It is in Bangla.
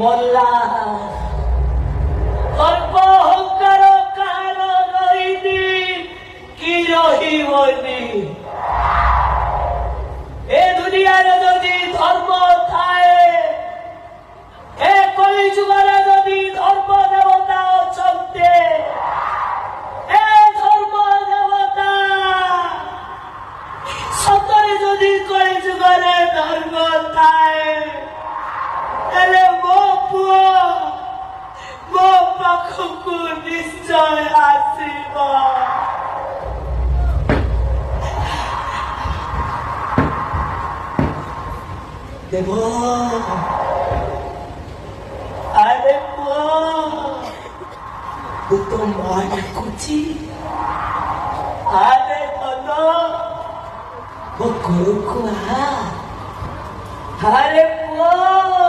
মল্লা অল্প অহংকার কার রহিনি কি রহিবনি এ দুনিয়ার যদি ধর্ম থাকে এ কলি যুগরে যদি ধর্ম দেবতা অছন্তে এ ধর্ম দেবতা সতরে যদি কলি যুগরে ধর্ম থাকে তাহলে ମୋ ପୁଅ ମୋ ପାଖକୁ ନିଶ୍ଚୟ ଆସିବ ଦେବ ଆରେ ପୁଅ ମୁଁ ତ ମା ଡାକୁଛି ଆରେ ମନ ମୋ ଘରକୁ ଆ ଆରେ ପୁଅ